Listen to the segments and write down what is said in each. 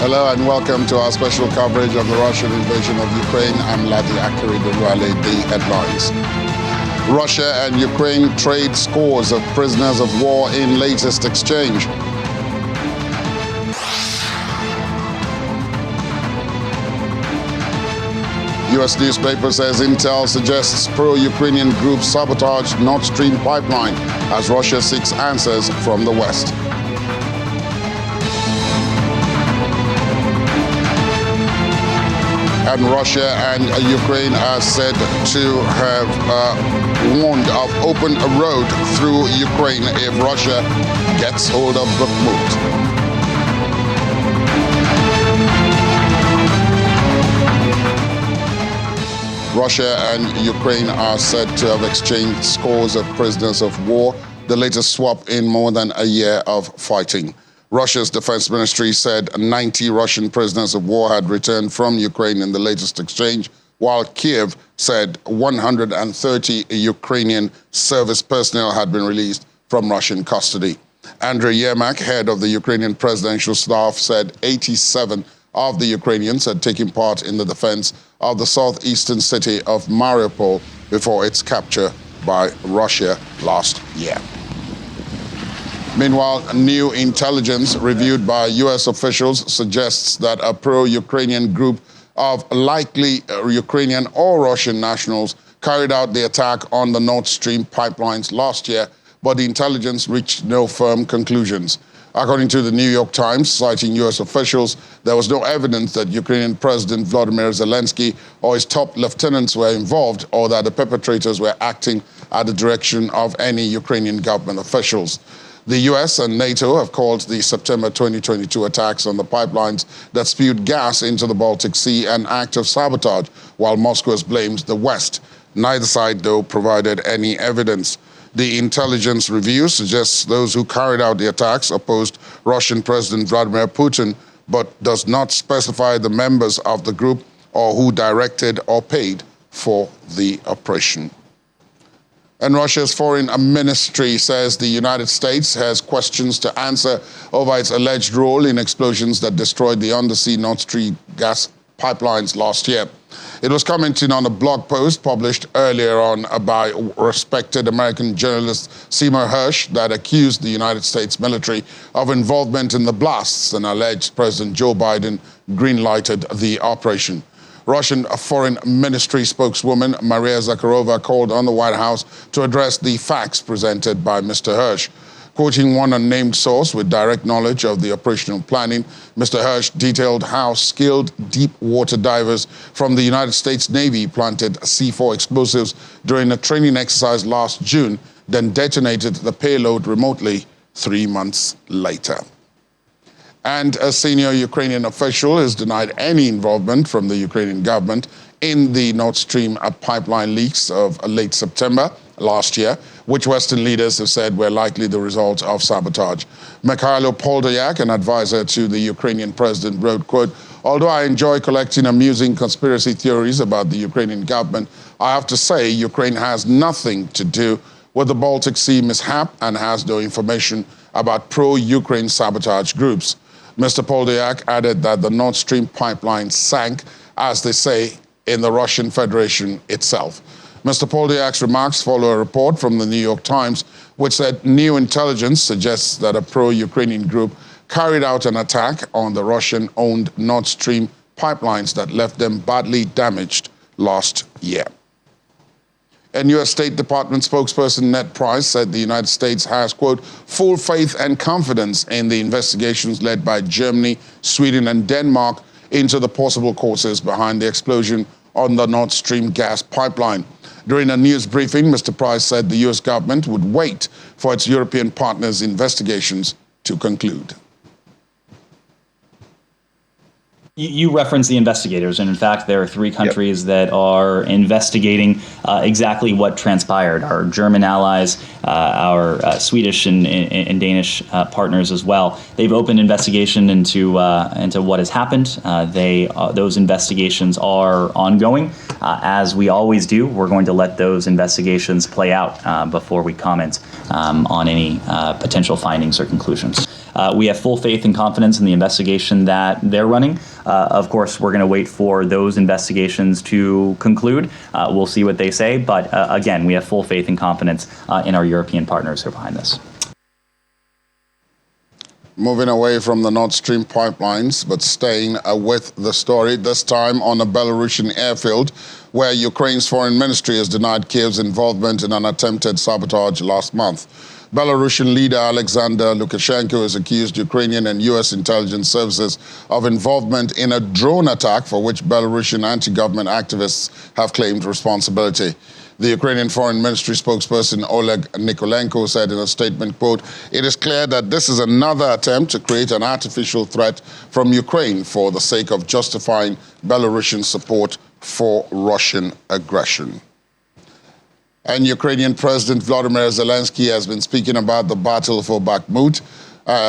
Hello and welcome to our special coverage of the Russian invasion of Ukraine. I'm Ladi Akari-Durwale. The headlines. Russia and Ukraine trade scores of prisoners of war in latest exchange. U.S. newspaper says intel suggests pro-Ukrainian group sabotage Nord Stream pipeline as Russia seeks answers from the West. And Russia and Ukraine are said to have warned of open a road through Ukraine if Russia gets hold of Bakhmut. Russia and Ukraine are said to have exchanged scores of prisoners of war, the latest swap in more than a year of fighting. Russia's defense ministry said 90 Russian prisoners of war had returned from Ukraine in the latest exchange, while Kiev said 130 Ukrainian service personnel had been released from Russian custody. Andriy Yermak, head of the Ukrainian presidential staff, said 87 of the Ukrainians had taken part in the defense of the southeastern city of Mariupol before its capture by Russia last year. Meanwhile, new intelligence reviewed by U.S. officials suggests that a pro-Ukrainian group of likely Ukrainian or Russian nationals carried out the attack on the Nord Stream pipelines last year, but the intelligence reached no firm conclusions. According to the New York Times, citing U.S. officials, there was no evidence that Ukrainian President Volodymyr Zelensky or his top lieutenants were involved or that the perpetrators were acting at the direction of any Ukrainian government officials. The U.S. and NATO have called the September 2022 attacks on the pipelines that spewed gas into the Baltic Sea an act of sabotage, while Moscow has blamed the West. Neither side, though, provided any evidence. The intelligence review suggests those who carried out the attacks opposed Russian President Vladimir Putin, but does not specify the members of the group or who directed or paid for the operation. And Russia's foreign ministry says the United States has questions to answer over its alleged role in explosions that destroyed the undersea Nord Stream gas pipelines last year. It was commenting on a blog post published earlier on by respected American journalist Seymour Hersh that accused the United States military of involvement in the blasts and alleged President Joe Biden green-lighted the operation. Russian Foreign Ministry spokeswoman Maria Zakharova called on the White House to address the facts presented by Mr. Hersh. Quoting one unnamed source with direct knowledge of the operational planning, Mr. Hersh detailed how skilled deep water divers from the United States Navy planted C4 explosives during a training exercise last June, then detonated the payload remotely 3 months later. And a senior Ukrainian official has denied any involvement from the Ukrainian government in the Nord Stream pipeline leaks of late September last year, which Western leaders have said were likely the result of sabotage. Mikhailo Podolyak, an advisor to the Ukrainian president, wrote, quote, "Although I enjoy collecting amusing conspiracy theories about the Ukrainian government, I have to say Ukraine has nothing to do with the Baltic Sea mishap and has no information about pro-Ukraine sabotage groups." Mr. Podolyak added that the Nord Stream pipeline sank, as they say, in the Russian Federation itself. Mr. Podolyak's remarks follow a report from the New York Times, which said new intelligence suggests that a pro-Ukrainian group carried out an attack on the Russian-owned Nord Stream pipelines that left them badly damaged last year. And U.S. State Department spokesperson Ned Price said the United States has, quote, full faith and confidence in the investigations led by Germany, Sweden, and Denmark into the possible causes behind the explosion on the Nord Stream gas pipeline. During a news briefing, Mr. Price said the U.S. government would wait for its European partners' investigations to conclude. You referenced the investigators, and in fact, there are 3 countries that are investigating exactly what transpired. Our German allies, our Swedish and Danish partners as well. They've opened investigation into what has happened. Those investigations are ongoing. As we always do, we're going to let those investigations play out before we comment on any potential findings or conclusions. We have full faith and confidence in the investigation that they're running. Of course, we're going to wait for those investigations to conclude. We'll see what they say. But again, we have full faith and confidence in our European partners who are behind this. Moving away from the Nord Stream pipelines, but staying with the story, this time on a Belarusian airfield, where Ukraine's foreign ministry has denied Kiev's involvement in an attempted sabotage last month. Belarusian leader Alexander Lukashenko has accused Ukrainian and U.S. intelligence services of involvement in a drone attack for which Belarusian anti-government activists have claimed responsibility. The Ukrainian Foreign Ministry spokesperson Oleg Nikolenko said in a statement, quote, "It is clear that this is another attempt to create an artificial threat from Ukraine for the sake of justifying Belarusian support for Russian aggression." And Ukrainian President Volodymyr Zelensky has been speaking about the battle for Bakhmut,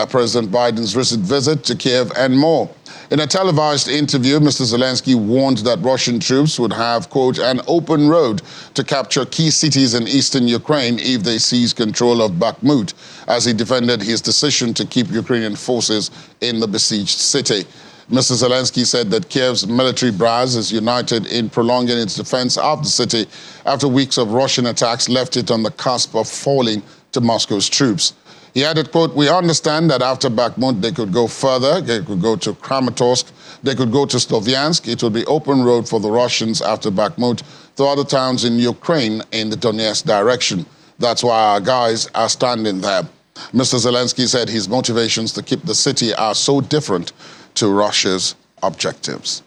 President Biden's recent visit to Kiev, and more. In a televised interview, Mr. Zelensky warned that Russian troops would have, quote, "an open road to capture key cities in eastern Ukraine if they seize control of Bakhmut," as he defended his decision to keep Ukrainian forces in the besieged city. Mr. Zelensky said that Kiev's military brass is united in prolonging its defense of the city after weeks of Russian attacks left it on the cusp of falling to Moscow's troops. He added, quote, "We understand that after Bakhmut, they could go further. They could go to Kramatorsk. They could go to Sloviansk. It would be open road for the Russians after Bakhmut to other towns in Ukraine in the Donetsk direction. That's why our guys are standing there." Mr. Zelensky said his motivations to keep the city are so different to Russia's objectives.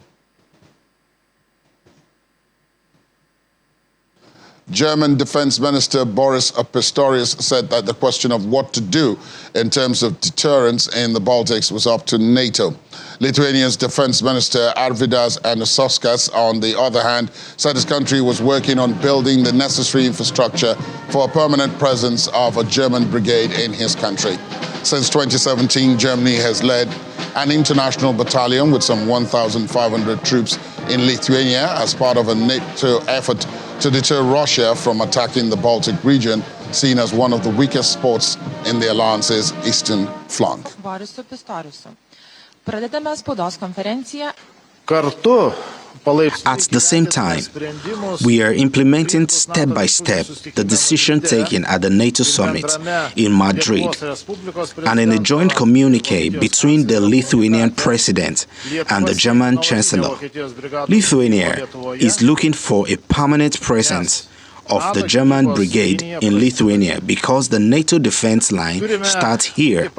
German Defense Minister Boris Pistorius said that the question of what to do in terms of deterrence in the Baltics was up to NATO. Lithuania's Defense Minister Arvydas Anušauskas, on the other hand, said his country was working on building the necessary infrastructure for a permanent presence of a German brigade in his country. Since 2017, Germany has led an international battalion with some 1,500 troops in Lithuania as part of a NATO effort to deter Russia from attacking the Baltic region, seen as one of the weakest spots in the alliance's eastern flank. At the same time, we are implementing step by step the decision taken at the NATO summit in Madrid and in a joint communique between the Lithuanian president and the German chancellor. Lithuania is looking for a permanent presence of the German brigade in Lithuania because the NATO defense line starts here.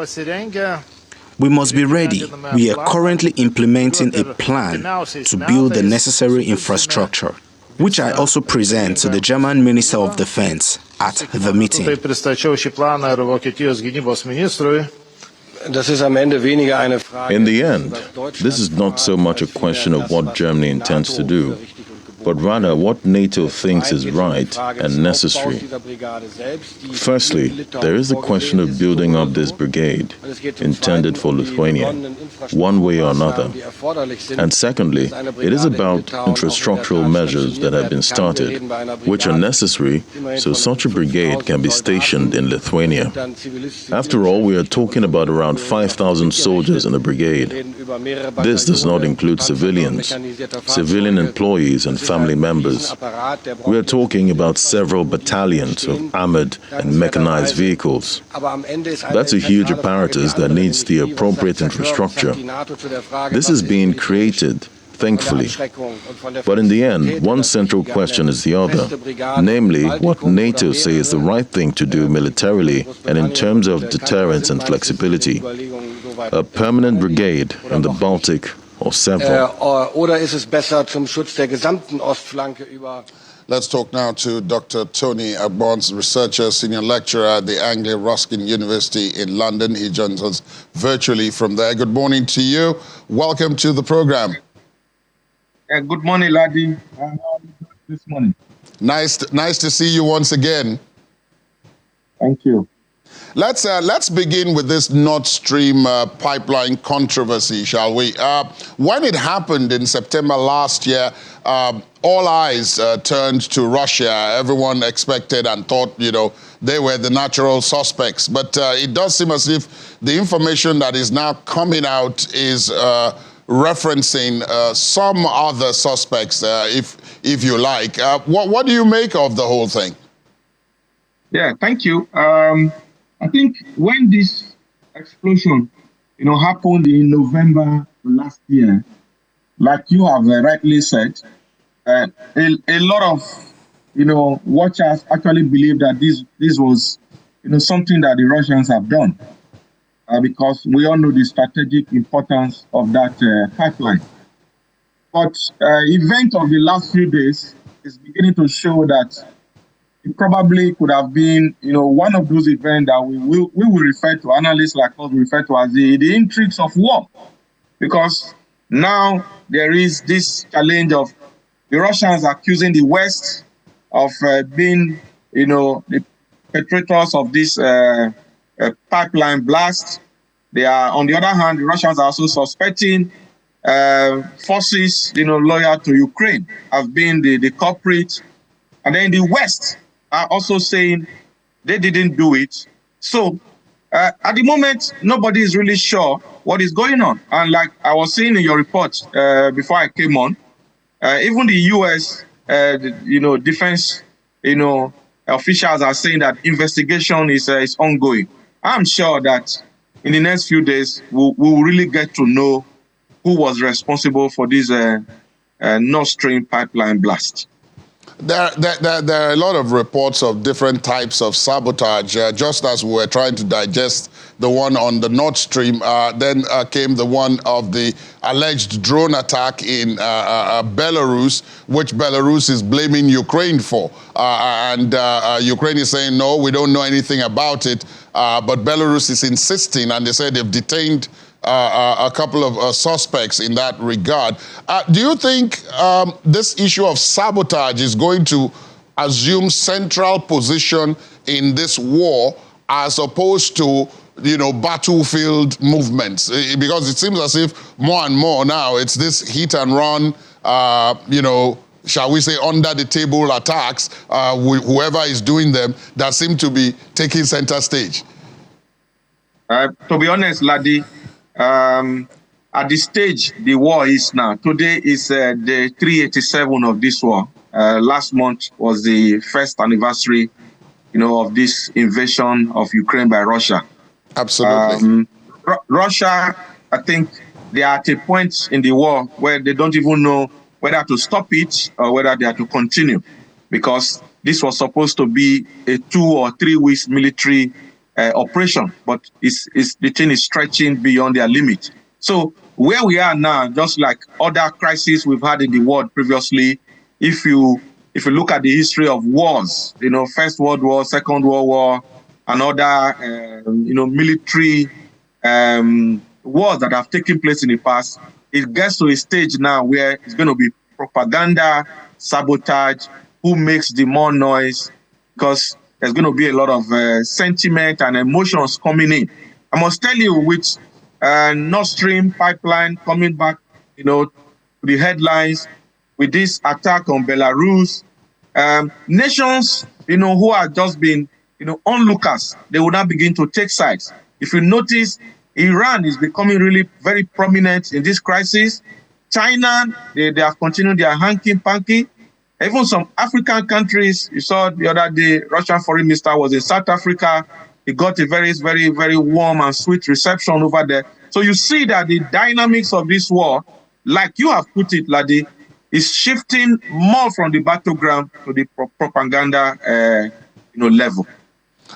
We must be ready. We are currently implementing a plan to build the necessary infrastructure, which I also present to the German Minister of Defense at the meeting. In the end, this is not so much a question of what Germany intends to do, but rather what NATO thinks is right and necessary. Firstly, there is the question of building up this brigade, intended for Lithuania, one way or another. And secondly, it is about infrastructural measures that have been started, which are necessary so such a brigade can be stationed in Lithuania. After all, we are talking about around 5,000 soldiers in the brigade. This does not include civilians, civilian employees and family members. We are talking about several battalions of armored and mechanized vehicles. That's a huge apparatus that needs the appropriate infrastructure. This is being created, thankfully. But in the end, one central question is the other, namely what NATO says is the right thing to do militarily and in terms of deterrence and flexibility. A permanent brigade in the Baltic or several. Let's talk now to Dr. Tony Agbons, researcher, senior lecturer at the Anglia Ruskin University in London. He joins us virtually from there. Good morning to you. Welcome to the program. Good morning, Ladi. This morning. Nice to see you once again. Thank you. Let's begin with this Nord Stream pipeline controversy, shall we? When it happened in September last year, all eyes turned to Russia. Everyone expected and thought, they were the natural suspects. But it does seem as if the information that is now coming out is referencing some other suspects, if you like. What do you make of the whole thing? Yeah, thank you. I think when this explosion, happened in November last year, like you have rightly said, a lot of, watchers actually believe that this was, something that the Russians have done, because we all know the strategic importance of that pipeline. But event of the last few days is beginning to show that it probably could have been, one of those events that we will refer to, analysts like us refer to as the intrigues of war. Because now there is this challenge of the Russians accusing the West of being, the perpetrators of this pipeline blast. They are, on the other hand, the Russians are also suspecting forces, loyal to Ukraine have been the culprit. And then the West are also saying they didn't do it. So at the moment, nobody is really sure what is going on. And like I was saying in your report before I came on, even the U.S., defense, officials are saying that investigation is ongoing. I'm sure that in the next few days, we will really get to know who was responsible for this Nord Stream pipeline blast. There are a lot of reports of different types of sabotage. Just as we were trying to digest the one on the Nord Stream, then came the one of the alleged drone attack in Belarus, which Belarus is blaming Ukraine for. And Ukraine is saying, no, we don't know anything about it. But Belarus is insisting, and they said they've detained a couple of suspects in that regard. Do you think this issue of sabotage is going to assume central position in this war as opposed to, battlefield movements? Because it seems as if more and more now it's this hit and run, shall we say, under the table attacks, whoever is doing them, that seem to be taking center stage. To be honest, Ladi, at the stage the war is now, today is the 387 of this war. Last month was the first anniversary, of this invasion of Ukraine by Russia. Absolutely. Russia, I think they are at a point in the war where they don't even know whether to stop it or whether they are to continue, because this was supposed to be a 2 or 3 weeks military operation, but the thing is stretching beyond their limit. So where we are now, just like other crises we've had in the world previously, if you look at the history of wars, First World War, Second World War, and other military wars that have taken place in the past, it gets to a stage now where it's going to be propaganda, sabotage, who makes the more noise, because there's going to be a lot of sentiment and emotions coming in. I must tell you, with Nord Stream pipeline coming back, to the headlines, with this attack on Belarus, nations, who have just been, onlookers, they will now begin to take sides. If you notice, Iran is becoming really very prominent in this crisis. China, they have continued their hanky-panky. Even some African countries, you saw the other day, Russian foreign minister was in South Africa. He got a very, very, very warm and sweet reception over there. So you see that the dynamics of this war, like you have put it, Ladi, is shifting more from the battleground to the propaganda, level.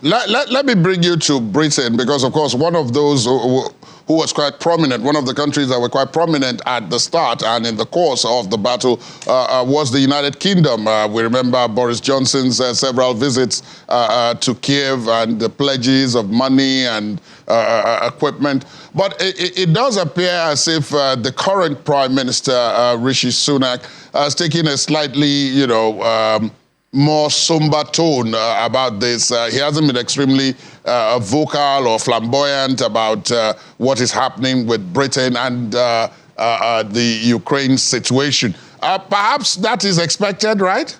Let me bring you to Britain, because, of course, one of those who was quite prominent, one of the countries that were quite prominent at the start and in the course of the battle was the United Kingdom. We remember Boris Johnson's several visits to Kiev and the pledges of money and equipment. But it does appear as if the current Prime Minister, Rishi Sunak, has taken a slightly, more somber tone about this. He hasn't been extremely vocal or flamboyant about what is happening with Britain and the Ukraine situation. Perhaps that is expected, right?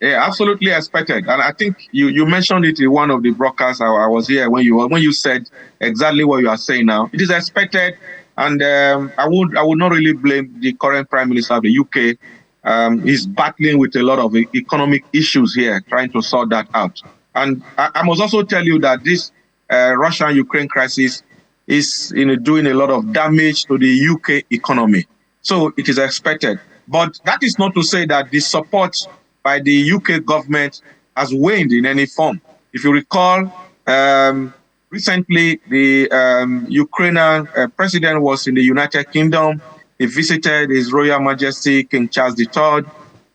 Yeah, absolutely expected. And I think you mentioned it in one of the broadcasts. I was here when you said exactly what you are saying now. It is expected, and I would not really blame the current Prime Minister of the UK. He's battling with a lot of economic issues here, trying to sort that out. And I must also tell you that this Russia-Ukraine crisis is doing a lot of damage to the UK economy. So it is expected. But that is not to say that the support by the UK government has waned in any form. If you recall, recently the Ukrainian president was in the United Kingdom. He visited His Royal Majesty King Charles III,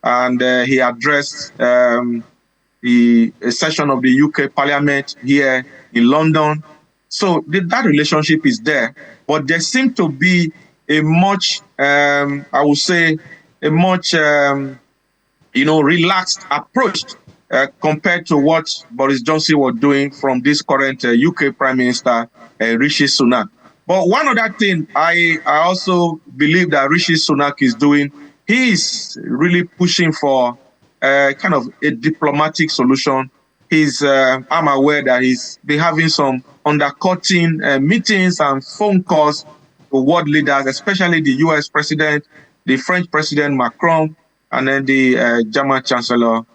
and he addressed the session of the UK Parliament here in London. So that relationship is there, but there seems to be a much, I would say, a much relaxed approach compared to what Boris Johnson was doing from this current UK Prime Minister, Rishi Sunak. But one other thing I also believe that Rishi Sunak is doing, he is really pushing for kind of a diplomatic solution. I'm aware that he's been having some undercutting meetings and phone calls to world leaders, especially the US President, the French President Macron, and then the German Chancellor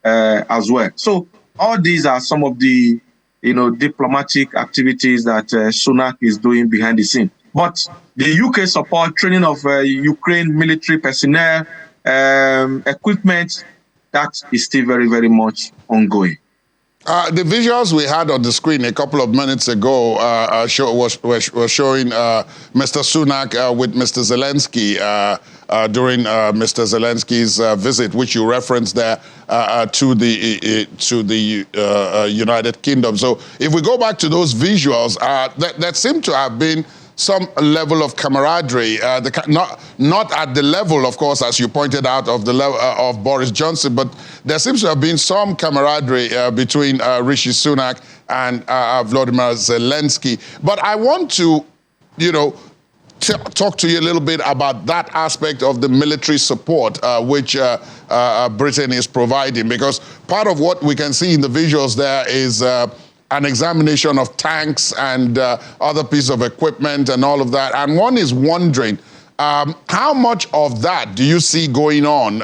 as well. So all these are some of the, diplomatic activities that Sunak is doing behind the scene. But the UK support, training of Ukraine military personnel, equipment, that is still very, very much ongoing. The visuals we had on the screen a couple of minutes ago was showing Mr. Sunak with Mr. Zelensky during Mr. Zelensky's visit, which you referenced there to the United Kingdom. So if we go back to those visuals, that seemed to have been some level of camaraderie, not at the level, of course, as you pointed out, of the level of Boris Johnson, but there seems to have been some camaraderie between Rishi Sunak and Volodymyr Zelensky. But I want to, talk to you a little bit about that aspect of the military support which Britain is providing, because part of what we can see in the visuals there is an examination of tanks and other pieces of equipment and all of that. And one is wondering, how much of that do you see going on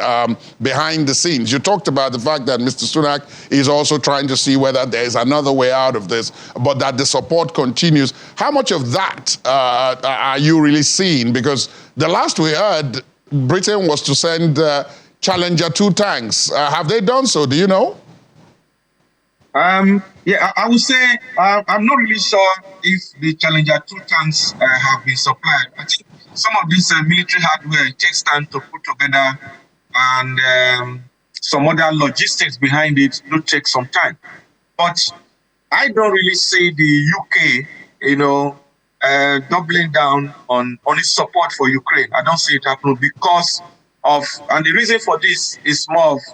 behind the scenes? You talked about the fact that Mr. Sunak is also trying to see whether there is another way out of this, but that the support continues. How much of that are you really seeing? Because the last we heard, Britain was to send Challenger 2 tanks. Have they done so? Do you know? Yeah, I would say I'm not really sure if the Challenger 2 tanks have been supplied. I think some of this military hardware takes time to put together, and some other logistics behind it do take some time. But I don't really see the UK, doubling down on its support for Ukraine. I don't see it happening because of, and the reason for this is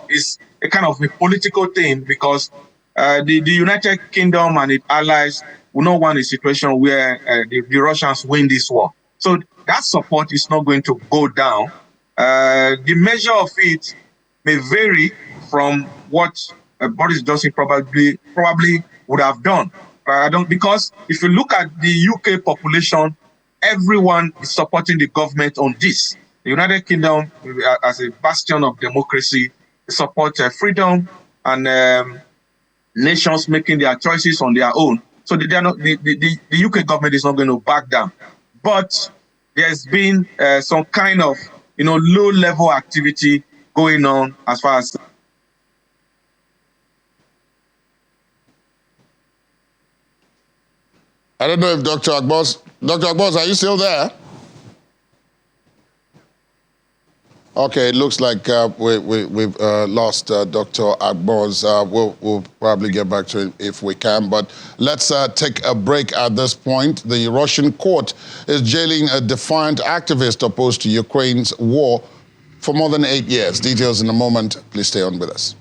is a kind of a political thing, because the United Kingdom and its allies will not want a situation where the Russians win this war. So that support is not going to go down. The measure of it may vary from what Boris Johnson probably would have done. Because if you look at the UK population, everyone is supporting the government on this. The United Kingdom, as a bastion of democracy, supports freedom and nations making their choices on their own. So the UK government is not going to back down. But there's been some kind of low-level activity going on as far as. I don't know if Dr. Agbos, are you still there? Okay, it looks like we've lost Dr. Agbos. We'll probably get back to it if we can, but let's take a break at this point. The Russian court is jailing a defiant activist opposed to Ukraine's war for more than 8 years. Details in a moment. Please stay on with us.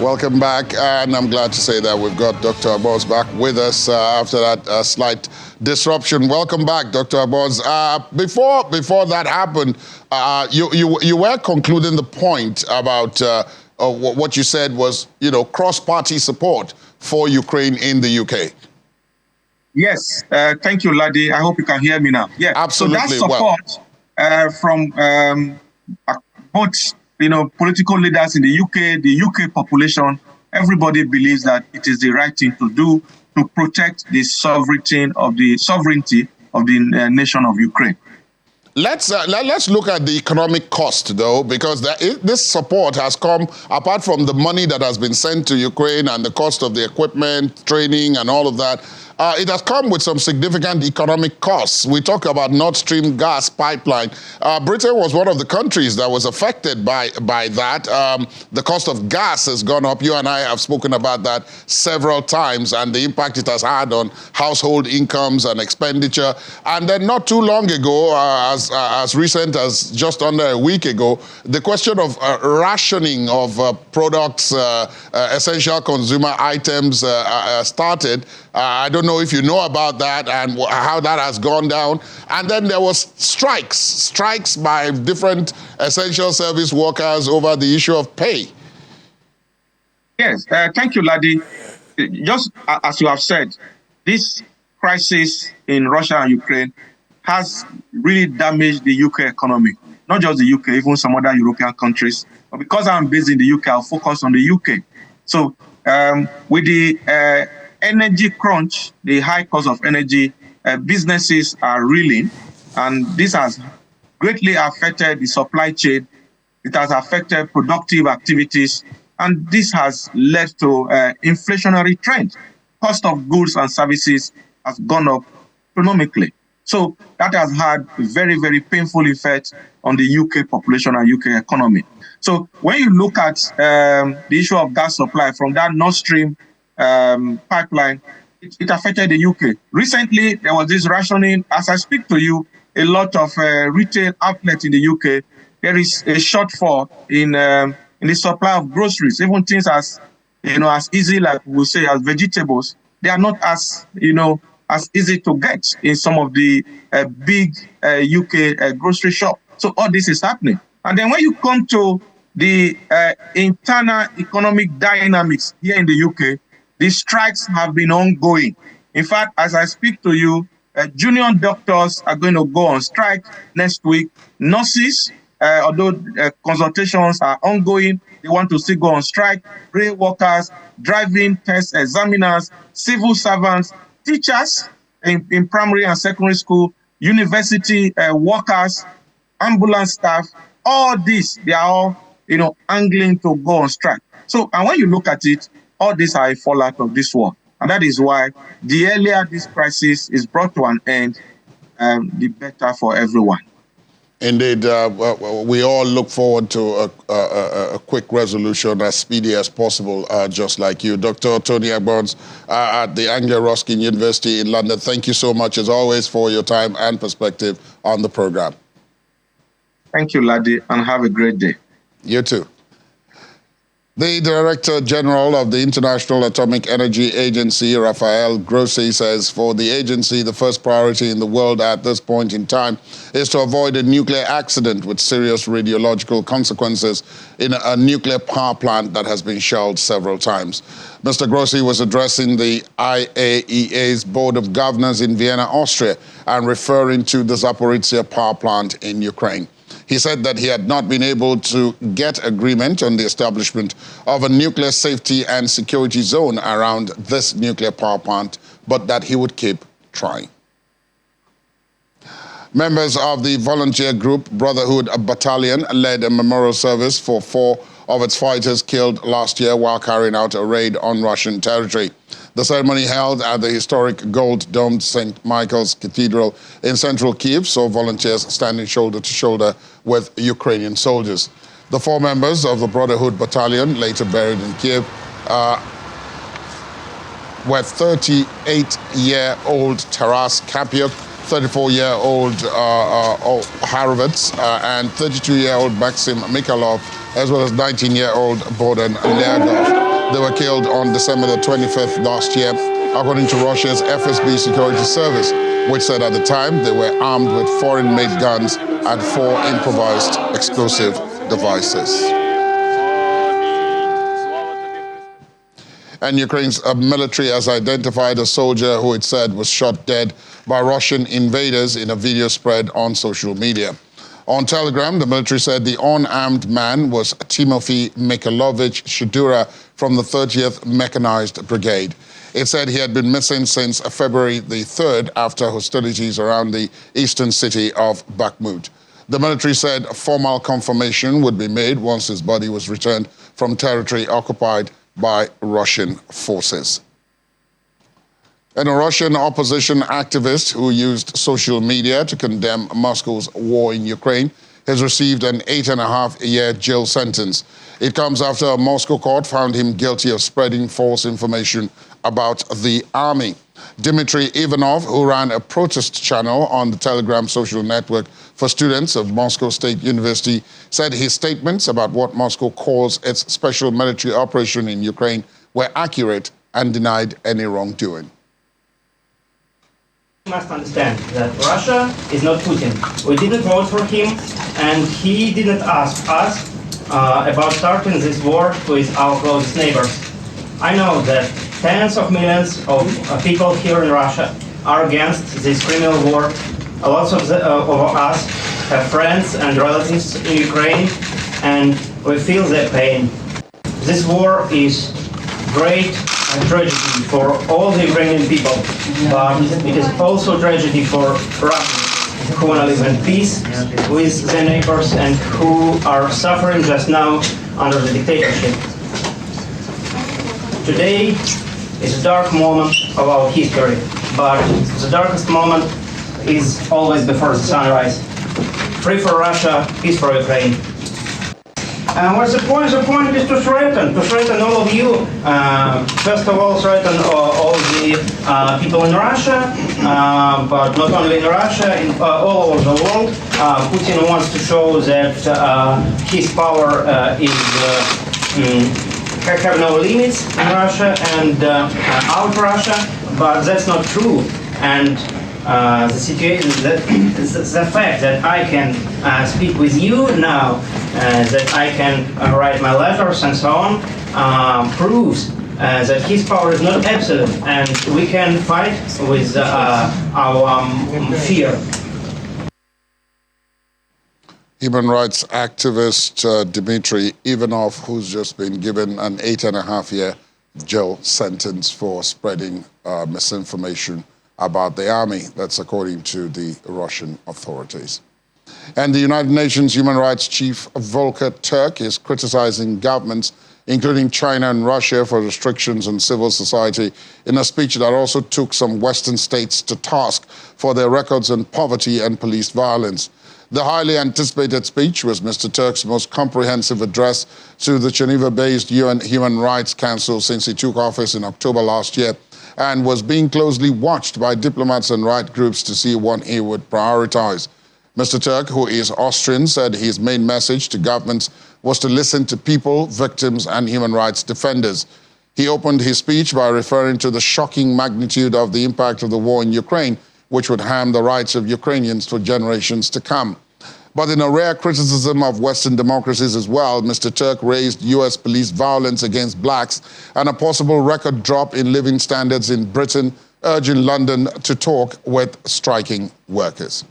Welcome back, and I'm glad to say that we've got Dr. Aboz back with us after that slight disruption. Welcome back, Dr. Aboz. Before that happened, you were concluding the point about what you said was, cross-party support for Ukraine in the UK. Yes, thank you, Ladi. I hope you can hear me now. Yeah, absolutely. So that support from both political leaders in the UK population, everybody believes that it is the right thing to do to protect the sovereignty of the nation of Ukraine. Let's look at the economic cost, though, because this support has come, apart from the money that has been sent to Ukraine and the cost of the equipment, training, and all of that, it has come with some significant economic costs. We talk about Nord Stream gas pipeline. Britain was one of the countries that was affected by that. The cost of gas has gone up. You and I have spoken about that several times and the impact it has had on household incomes and expenditure. And then not too long ago, as recent as just under a week ago, the question of rationing of products, essential consumer items started. I don't know if you know about that and how that has gone down. And then there was strikes by different essential service workers over the issue of pay. Yes, thank you, Ladi. Just as you have said, this crisis in Russia and Ukraine has really damaged the UK economy. Not just the UK, even some other European countries. But because I'm based in the UK, I'll focus on the UK. So with the energy crunch, the high cost of energy, businesses are reeling, and this has greatly affected the supply chain. It has affected productive activities, and this has led to inflationary trend. Cost of goods and services has gone up economically. So that has had a very, very painful effect on the UK population and UK economy. So when you look at the issue of gas supply from that Nord Stream pipeline, it affected the UK. Recently, there was this rationing. As I speak to you, a lot of retail outlets in the UK, there is a shortfall in the supply of groceries. Even things as easy, like we say, as vegetables, they are not as easy to get in some of the big UK grocery shops. So all this is happening. And then when you come to the internal economic dynamics here in the UK, the strikes have been ongoing. In fact, as I speak to you, junior doctors are going to go on strike next week. Nurses, although consultations are ongoing, they want to still go on strike. Rail workers, driving test examiners, civil servants, teachers in primary and secondary school, university workers, ambulance staff, all this, they are all, angling to go on strike. So, and when you look at it, all these are a fallout of this war. And that is why the earlier this crisis is brought to an end, the better for everyone. Indeed, we all look forward to a quick resolution as speedy as possible, just like you. Dr. Tony Aboz at the Anglia-Ruskin University in London, thank you so much, as always, for your time and perspective on the program. Thank you, Ladi, and have a great day. You too. The Director General of the International Atomic Energy Agency, Rafael Grossi, says for the agency, the first priority in the world at this point in time is to avoid a nuclear accident with serious radiological consequences in a nuclear power plant that has been shelled several times. Mr. Grossi was addressing the IAEA's Board of Governors in Vienna, Austria, and referring to the Zaporizhzhia power plant in Ukraine. He said that he had not been able to get agreement on the establishment of a nuclear safety and security zone around this nuclear power plant, but that he would keep trying. Members of the volunteer group Brotherhood Battalion led a memorial service for 4 of its fighters killed last year while carrying out a raid on Russian territory. The ceremony held at the historic gold-domed St. Michael's Cathedral in central Kyiv saw volunteers standing shoulder to shoulder with Ukrainian soldiers. The 4 members of the Brotherhood Battalion, later buried in Kyiv, were 38-year-old Taras Kapyuk, 34-year-old Harovitz, and 32-year-old Maxim Mikhailov, as well as 19-year-old Bohdan Lergov. They were killed on December the 25th last year, according to Russia's FSB security service, which said at the time they were armed with foreign-made guns and 4 improvised explosive devices. And Ukraine's military has identified a soldier who it said was shot dead by Russian invaders in a video spread on social media. On Telegram, the military said the unarmed man was Timofey Mikhailovich Shidura from the 30th Mechanized Brigade. It said he had been missing since February the 3rd after hostilities around the eastern city of Bakhmut. The military said formal confirmation would be made once his body was returned from territory occupied by Russian forces. And a Russian opposition activist who used social media to condemn Moscow's war in Ukraine has received an 8.5-year jail sentence. It comes after a Moscow court found him guilty of spreading false information about the army. Dmitry Ivanov, who ran a protest channel on the Telegram social network for students of Moscow State University, said his statements about what Moscow calls its special military operation in Ukraine were accurate and denied any wrongdoing. You must understand that Russia is not Putin. We didn't vote for him, and he didn't ask us about starting this war with our closest neighbors. I know that tens of millions of people here in Russia are against this criminal war. Lots of us have friends and relatives in Ukraine, and we feel their pain. This war is great tragedy for all the Ukrainian people, but it is also tragedy for Russians who want to live in peace with their neighbors and who are suffering just now under the dictatorship. Today is a dark moment of our history, but the darkest moment is always before the sunrise. Free for Russia, peace for Ukraine. What's the point? The point is to threaten all of you. First of all, threaten all the people in Russia, but not only in Russia, all over the world. Putin wants to show that his power have no limits in Russia and out Russia, but that's not true. And the situation, the fact that I can speak with you now, that I can write my letters and so on, proves that his power is not absolute, and we can fight with our fear. Human rights activist Dmitry Ivanov, who's just been given an 8.5-year jail sentence for spreading misinformation about the army. That's according to the Russian authorities. And the United Nations Human Rights Chief Volker Turk is criticizing governments, including China and Russia, for restrictions on civil society in a speech that also took some Western states to task for their records on poverty and police violence. The highly anticipated speech was Mr. Turk's most comprehensive address to the Geneva-based UN Human Rights Council since he took office in October last year, and was being closely watched by diplomats and right groups to see what he would prioritize. Mr. Turk, who is Austrian, said his main message to governments was to listen to people, victims, and human rights defenders. He opened his speech by referring to the shocking magnitude of the impact of the war in Ukraine, which would harm the rights of Ukrainians for generations to come. But in a rare criticism of Western democracies as well, Mr. Turk raised U.S. police violence against blacks and a possible record drop in living standards in Britain, urging London to talk with striking workers.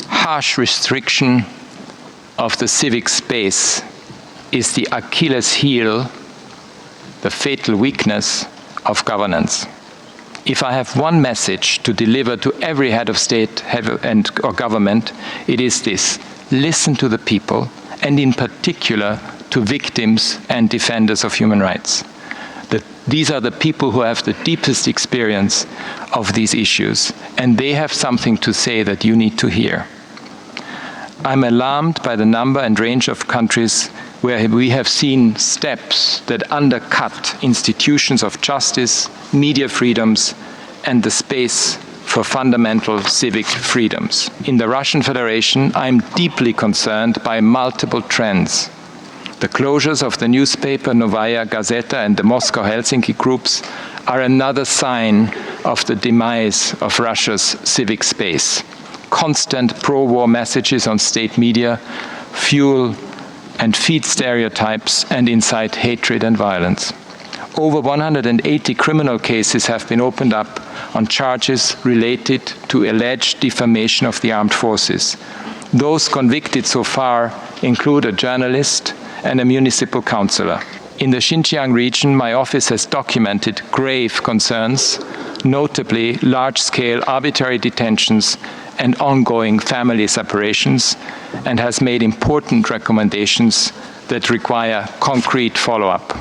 Harsh restriction of the civic space is the Achilles heel, the fatal weakness of governance. if I have one message to deliver to every head of state or government, it is this: listen to the people, and in particular to victims and defenders of human rights. These are the people who have the deepest experience of these issues, and they have something to say that you need to hear. I'm alarmed by the number and range of countries where we have seen steps that undercut institutions of justice, media freedoms, and the space for fundamental civic freedoms. In the Russian Federation, I'm deeply concerned by multiple trends. The closures of the newspaper Novaya Gazeta and the Moscow-Helsinki groups are another sign of the demise of Russia's civic space. Constant pro-war messages on state media fuel and feed stereotypes and incite hatred and violence. Over 180 criminal cases have been opened up on charges related to alleged defamation of the armed forces. Those convicted so far include a journalist and a municipal councillor. In the Xinjiang region, my office has documented grave concerns, notably large-scale arbitrary detentions and ongoing family separations, and has made important recommendations that require concrete follow-up.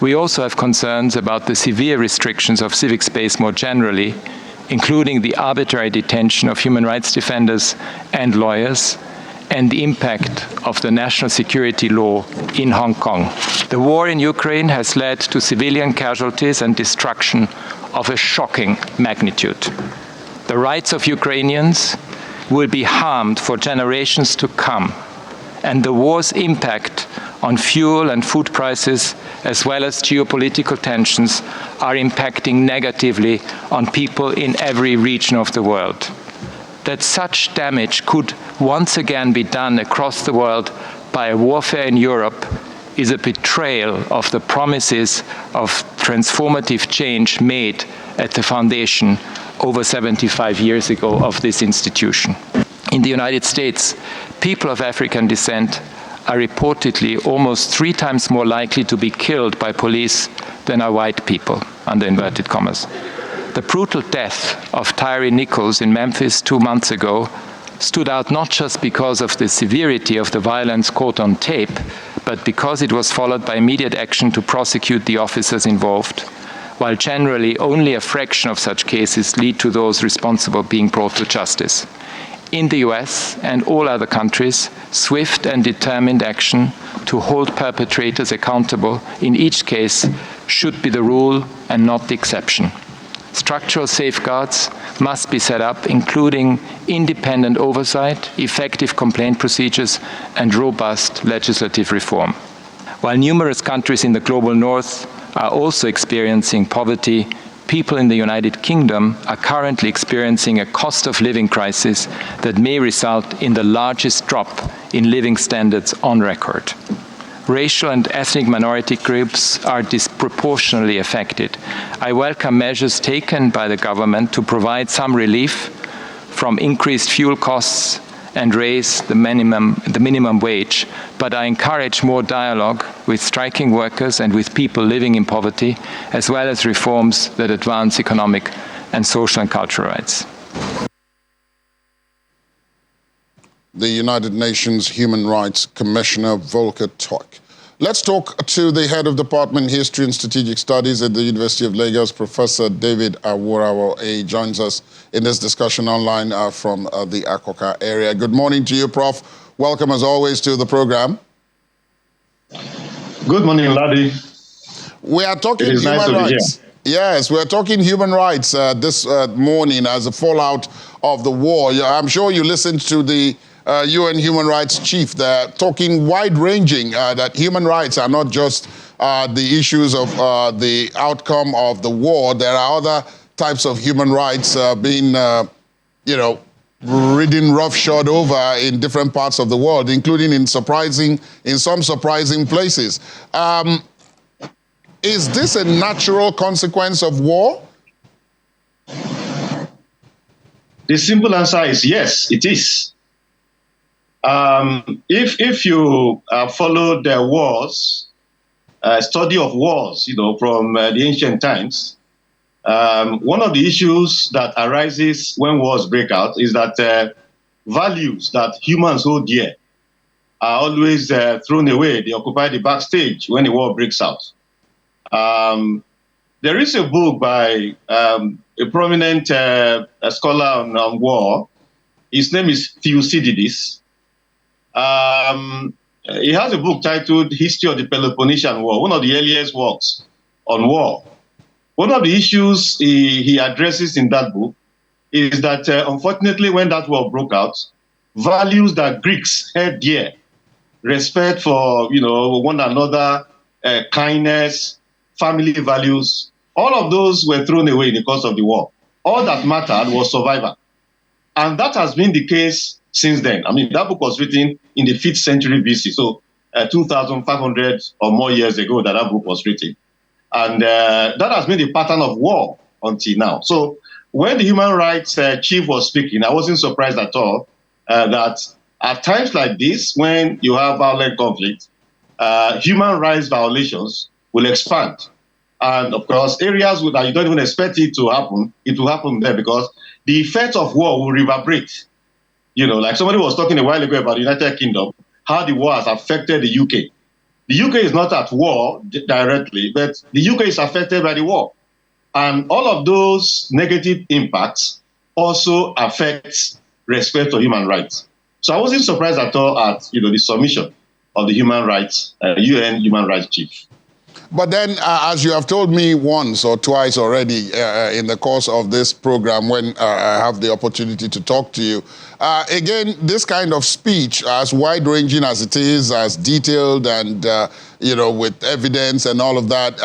We also have concerns about the severe restrictions of civic space more generally, including the arbitrary detention of human rights defenders and lawyers, and the impact of the national security law in Hong Kong. The war in Ukraine has led to civilian casualties and destruction of a shocking magnitude. The rights of Ukrainians will be harmed for generations to come, and the war's impact on fuel and food prices, as well as geopolitical tensions, are impacting negatively on people in every region of the world. That such damage could once again be done across the world by a warfare in Europe is a betrayal of the promises of transformative change made at the foundation over 75 years ago of this institution. In the United States, people of African descent are reportedly almost 3 times more likely to be killed by police than are white people, under inverted commas. The brutal death of Tyree Nichols in Memphis 2 months ago stood out not just because of the severity of the violence caught on tape, but because it was followed by immediate action to prosecute the officers involved, while generally only a fraction of such cases lead to those responsible being brought to justice. In the US and all other countries, swift and determined action to hold perpetrators accountable in each case should be the rule and not the exception. Structural safeguards must be set up, including independent oversight, effective complaint procedures, and robust legislative reform. While numerous countries in the global north are also experiencing poverty, people in the United Kingdom are currently experiencing a cost of living crisis that may result in the largest drop in living standards on record. Racial and ethnic minority groups are disproportionately affected. I welcome measures taken by the government to provide some relief from increased fuel costs and raise the minimum wage, but I encourage more dialogue with striking workers and with people living in poverty, as well as reforms that advance economic and social and cultural rights. The United Nations Human Rights Commissioner Volker Turk. Let's talk to the head of Department History and Strategic Studies at the University of Lagos, Professor David Awurawo. He joins us in this discussion online from the Akoka area. Good morning to you, Prof. Welcome, as always, to the program. Good morning, Ladi. We are talking human rights. Yes, we're talking human rights this morning as a fallout of the war. I'm sure you listened to the UN Human Rights Chief there talking wide-ranging that human rights are not just the issues of the outcome of the war. There are other types of human rights being, ridden roughshod over in different parts of the world, including in some surprising places. Is this a natural consequence of war? The simple answer is yes, it is. If you follow the wars, study of wars, from the ancient times, One of the issues that arises when wars break out is that values that humans hold dear are always thrown away. They occupy the backstage when the war breaks out. There is a book by a prominent scholar on war. His name is Thucydides. He has a book titled History of the Peloponnesian War, one of the earliest works on war. One of the issues he addresses in that book is that, unfortunately, when that war broke out, values that Greeks held dear, respect for one another, kindness, family values, all of those were thrown away in the course of the war. All that mattered was survival. And that has been the case since then. I mean, that book was written in the 5th century BC, so 2,500 or more years ago that book was written. And that has been the pattern of war until now. So when the human rights chief was speaking, I wasn't surprised at all that at times like this, when you have violent conflict, human rights violations will expand. And of course, areas that you don't even expect it to happen, it will happen there because the effect of war will reverberate. Like somebody was talking a while ago about the United Kingdom, how the war has affected the UK. The UK is not at war directly, but the UK is affected by the war. And all of those negative impacts also affect respect for human rights. So I wasn't surprised at all at the submission of the human rights, UN human rights chief. But then, as you have told me once or twice already in the course of this program, when I have the opportunity to talk to you, again, this kind of speech, as wide-ranging as it is, as detailed and, with evidence and all of that,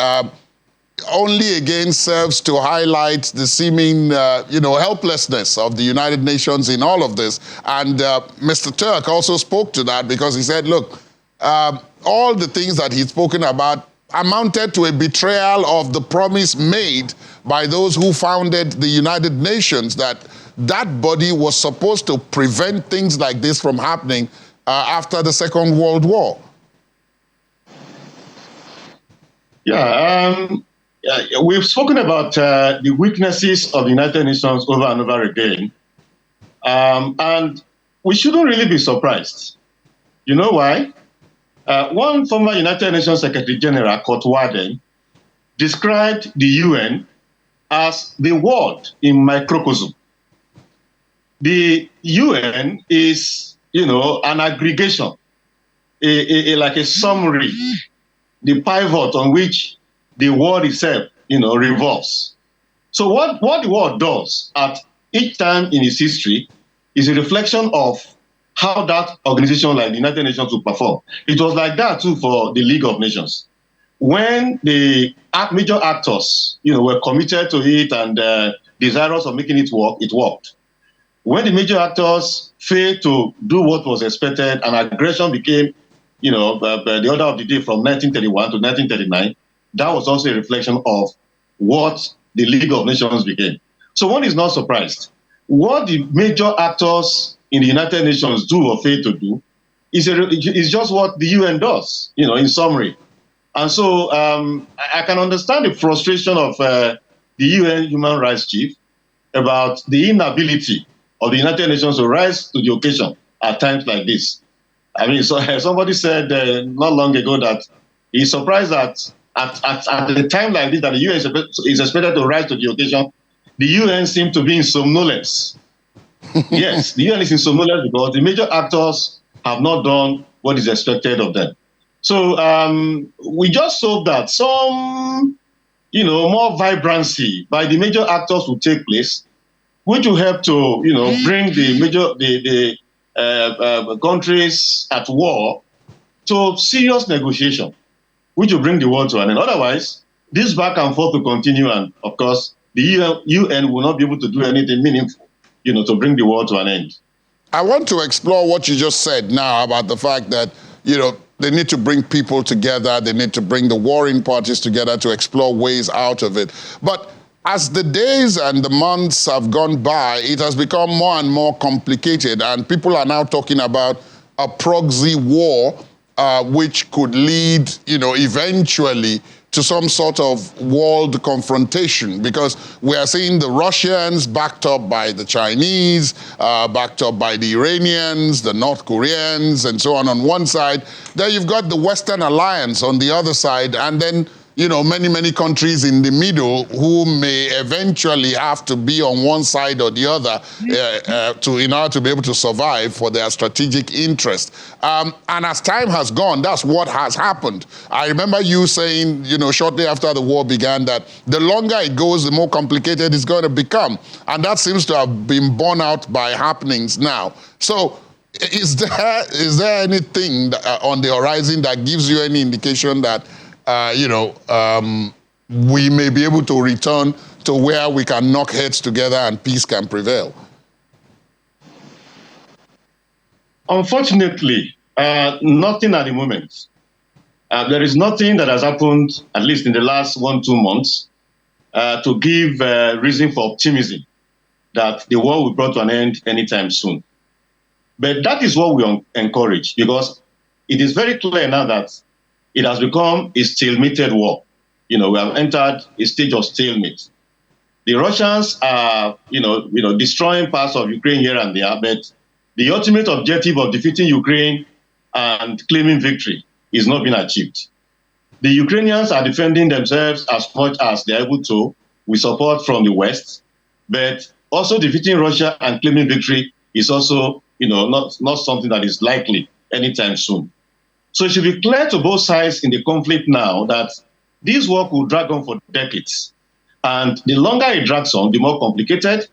only again serves to highlight the seeming, helplessness of the United Nations in all of this. And Mr. Turk also spoke to that because he said, look, all the things that he's spoken about amounted to a betrayal of the promise made by those who founded the United Nations, that body was supposed to prevent things like this from happening after the Second World War. We've spoken about the weaknesses of the United Nations over and over again. And we shouldn't really be surprised. You know why? One former United Nations Secretary General, Kurt Warden, described the UN as the world in microcosm. The UN is, an aggregation, like a summary, the pivot on which the world itself, revolves. So what the world does at each time in its history is a reflection of how that organization like the United Nations will perform. It was like that too for the League of Nations. When the major actors, were committed to it and desirous of making it work, it worked. When the major actors failed to do what was expected and aggression became, the order of the day from 1931 to 1939, that was also a reflection of what the League of Nations became. So one is not surprised. What the major actors in the United Nations do or fail to do is just what the UN does, in summary. And so I can understand the frustration of the UN human rights chief about the inability of the United Nations to rise to the occasion at times like this. I mean, so somebody said not long ago that he's surprised that at the time like this that the UN is expected to rise to the occasion, the UN seems to be in somnolence. Yes, the UN is in somnolence because the major actors have not done what is expected of them. So we just hope that some, more vibrancy by the major actors will take place, which will help to, bring the countries at war to serious negotiation, which will bring the war to an end. Otherwise, this back and forth will continue, and of course, the UN will not be able to do anything meaningful, to bring the war to an end. I want to explore what you just said now about the fact that, they need to bring people together, they need to bring the warring parties together to explore ways out of it. But as the days and the months have gone by, it has become more and more complicated, and people are now talking about a proxy war, which could lead, eventually to some sort of world confrontation, because we are seeing the Russians backed up by the Chinese, backed up by the Iranians, the North Koreans, and so on one side. Then you've got the Western Alliance on the other side, and then many countries in the middle who may eventually have to be on one side or the other in order to be able to survive for their strategic interest. And as time has gone, that's what has happened. I remember you saying, shortly after the war began, that the longer it goes, the more complicated it's going to become. And that seems to have been borne out by happenings now. So is there anything on the horizon that gives you any indication that we may be able to return to where we can knock heads together and peace can prevail? Unfortunately, nothing at the moment. There is nothing that has happened, at least in the last 1-2 months, to give reason for optimism that the war will be brought to an end anytime soon. But that is what we encourage, because it is very clear now that it has become a stalemated war. We have entered a stage of stalemate. The Russians are, destroying parts of Ukraine here and there, but the ultimate objective of defeating Ukraine and claiming victory is not being achieved. The Ukrainians are defending themselves as much as they're able to, with support from the West, but also defeating Russia and claiming victory is also, not something that is likely anytime soon. So it should be clear to both sides in the conflict now that this war will drag on for decades. And the longer it drags on, the more complicated,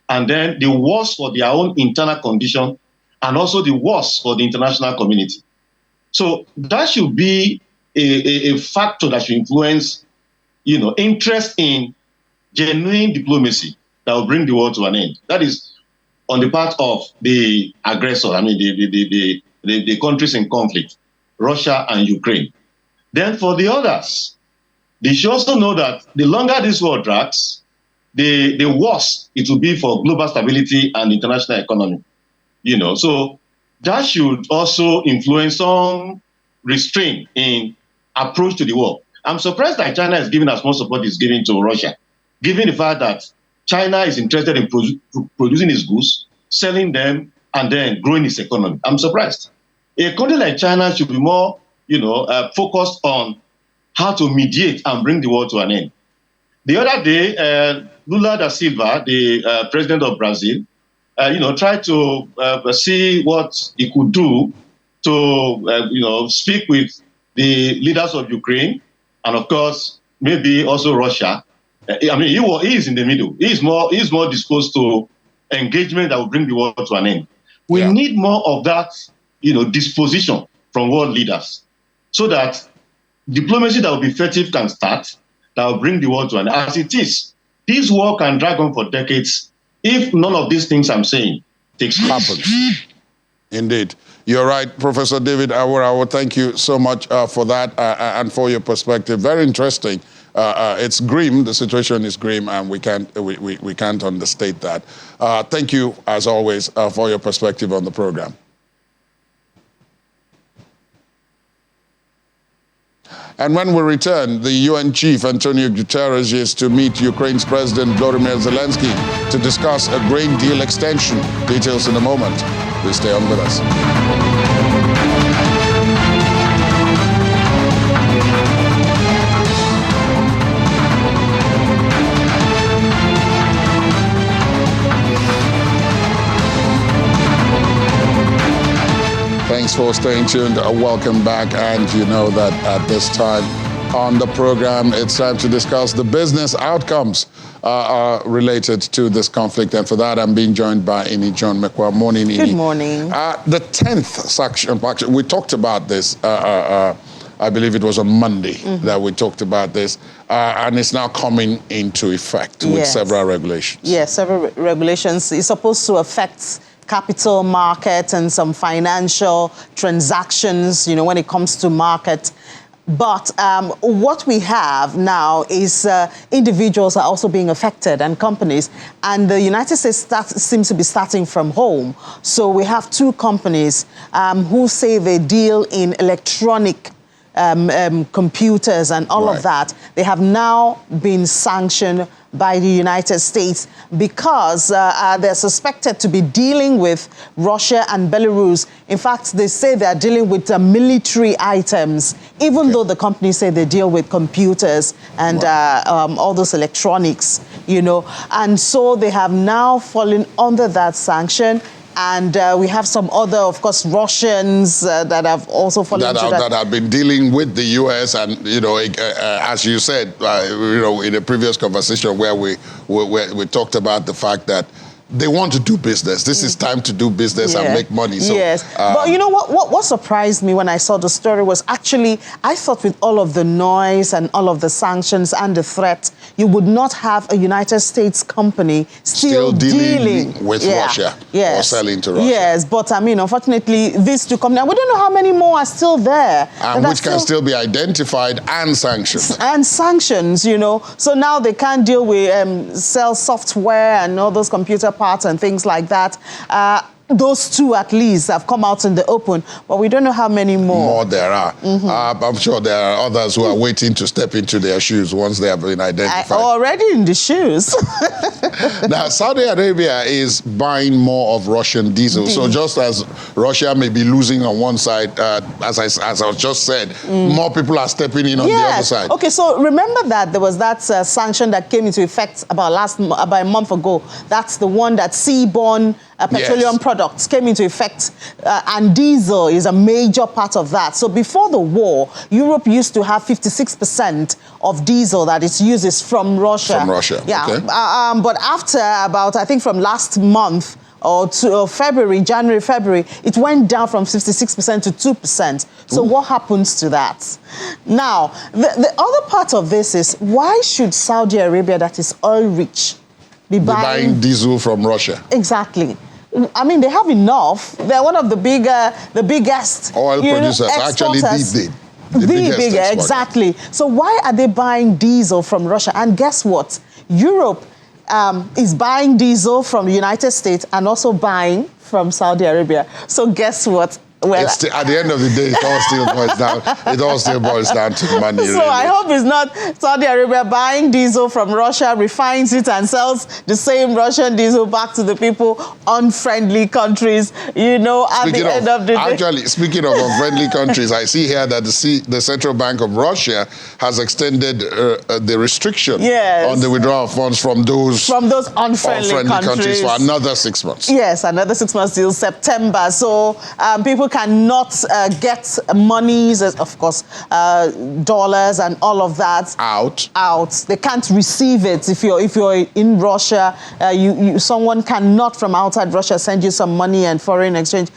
and then the worse for their own internal condition, and also the worse for the international community. So that should be a factor that should influence, interest in genuine diplomacy that will bring the war to an end. That is on the part of the aggressor, the countries in conflict, Russia and Ukraine. Then for the others, they should also know that the longer this war drags, the worse it will be for global stability and international economy. So that should also influence some restraint in approach to the war. I'm surprised that China is giving as much support it's giving to Russia, given the fact that China is interested in producing its goods, selling them, and then growing its economy. I'm surprised. A country like China should be more, focused on how to mediate and bring the war to an end. The other day, Lula da Silva, the president of Brazil, tried to see what he could do to, speak with the leaders of Ukraine, and of course, maybe also Russia. He is in the middle. He's more disposed to engagement that will bring the war to an end. We need more of that, disposition from world leaders, so that diplomacy that will be effective can start, that will bring the war to an end. As it is, this war can drag on for decades if none of these things I'm saying takes place. Indeed. You're right, Professor David Awurawo. Thank you so much for that and for your perspective. Very interesting. It's grim. The situation is grim, and we can't understate that. Thank you, as always, for your perspective on the program. And when we return, the UN chief, Antonio Guterres, is to meet Ukraine's President Volodymyr Zelensky to discuss a grain deal extension. Details in a moment. Please stay on with us. Thanks for staying tuned. Welcome back. And you know that at this time on the program, it's time to discuss the business outcomes related to this conflict. And for that, I'm being joined by Ini John Mekwa. Morning, Ini. Good morning. The 10th section, we talked about this, I believe it was on Monday that we talked about this, and it's now coming into effect with several regulations. Yes, several regulations. It's supposed to affect capital market and some financial transactions, when it comes to market. But what we have now is individuals are also being affected, and companies. And the United States seems to be starting from home. So we have two companies who save a deal in electronic computers and all Right. of that, they have now been sanctioned by the United States because they're suspected to be dealing with Russia and Belarus. In fact, they say they're dealing with military items, even though the companies say they deal with computers and all those electronics, you know. And so they have now fallen under that sanction. And we have some other, of course, Russians that have also fallen into that. That have been dealing with the U.S. and, you know, as you said, you know, in a previous conversation where we talked about the fact that they want to do business. This is time to do business and make money. So, yes. But you know what surprised me when I saw the story was actually, I thought with all of the noise and all of the sanctions and the threat, you would not have a United States company still dealing with Russia or selling to Russia. Yes, but I mean, unfortunately, these two companies, and we don't know how many more are still there. And which can still be identified and sanctioned. And sanctions, you know. So now they can't deal with sell software and all those computer parts and things like that. Those two at least have come out in the open, but we don't know how many more. There are. I'm sure there are others who are waiting to step into their shoes once they have been identified. Already in the shoes. Now, Saudi Arabia is buying more of Russian diesel. So just as Russia may be losing on one side, as I just said, more people are stepping in on the other side. Okay, so remember that there was that sanction that came into effect about a month ago. That's the one that seaborne petroleum products came into effect, and diesel is a major part of that. So before the war, Europe used to have 56% of diesel that it uses from Russia. From Russia, yeah. okay. But after about, I think from last month, or January, February, it went down from 66% to 2%. So what happens to that? Now, the other part of this is, why should Saudi Arabia, that is oil rich, be buying diesel from Russia? Exactly. I mean, they have enough. They're one of the biggest oil producers. Actually, the biggest, exactly. So why are they buying diesel from Russia? And guess what? Europe is buying diesel from the United States and also buying from Saudi Arabia. So guess what? Well, at the end of the day, it all still boils down. It all still boils down to money. So really. I hope it's not Saudi Arabia buying diesel from Russia, refines it, and sells the same Russian diesel back to the people, unfriendly countries. You know, at the end of the day. Actually, speaking of unfriendly countries, I see here that the Central Bank of Russia has extended the restriction on the withdrawal of funds from those unfriendly countries for another 6 months. Yes, another 6 months till September. So people cannot get monies, of course, dollars and all of that out. They can't receive it if you're in Russia. Someone cannot from outside Russia send you some money and foreign exchange.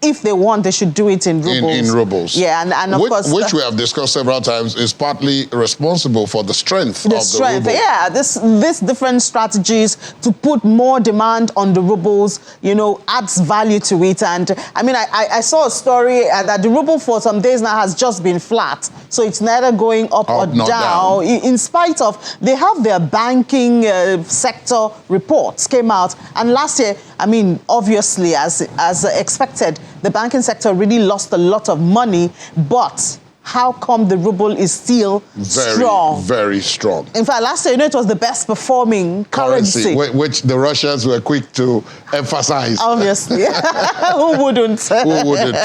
If they want, they should do it in rubles. In rubles. Yeah, and of course... Which we have discussed several times is partly responsible for the strength of the ruble. Yeah, this different strategies to put more demand on the rubles, you know, adds value to it. And, I mean, I saw a story that the ruble for some days now has just been flat. So it's neither going up or down. In spite of... They have their banking sector reports came out. And last year, I mean, obviously, as expected, the banking sector really lost a lot of money, but how come the ruble is still strong? Very strong. In fact, last year, you know, it was the best performing currency. Which the Russians were quick to emphasize. Obviously. Who wouldn't? Who wouldn't,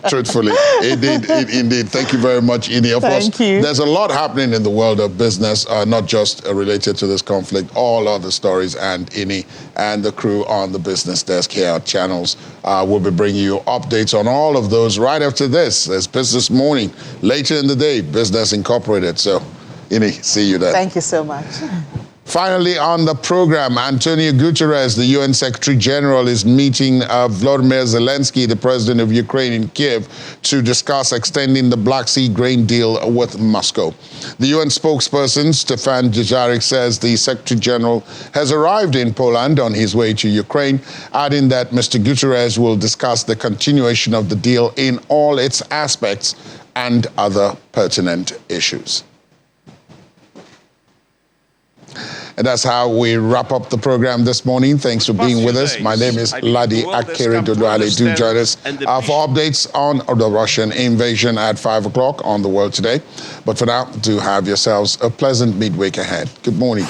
truthfully. Indeed. Thank you very much, Ini. Of course, there's a lot happening in the world of business, not just related to this conflict, all other stories, and Ini and the crew on the business desk here at Channels will be bringing you updates on all of those right after this. There's Business Morning. Later in the day, Business Incorporated. So, Ini, see you there. Thank you so much. Finally, on the program, Antonio Guterres, the UN Secretary General, is meeting Volodymyr Zelensky, the president of Ukraine, in Kiev to discuss extending the Black Sea grain deal with Moscow. The UN spokesperson, Stefan Dujarric, says the Secretary General has arrived in Poland on his way to Ukraine, adding that Mr. Guterres will discuss the continuation of the deal in all its aspects and other pertinent issues. And that's how we wrap up the program this morning. Thanks for being with us. My name is Ladi Akere Dodoale. Do join us for updates on the Russian invasion at 5 o'clock on The World Today. But for now, do have yourselves a pleasant midweek ahead. Good morning.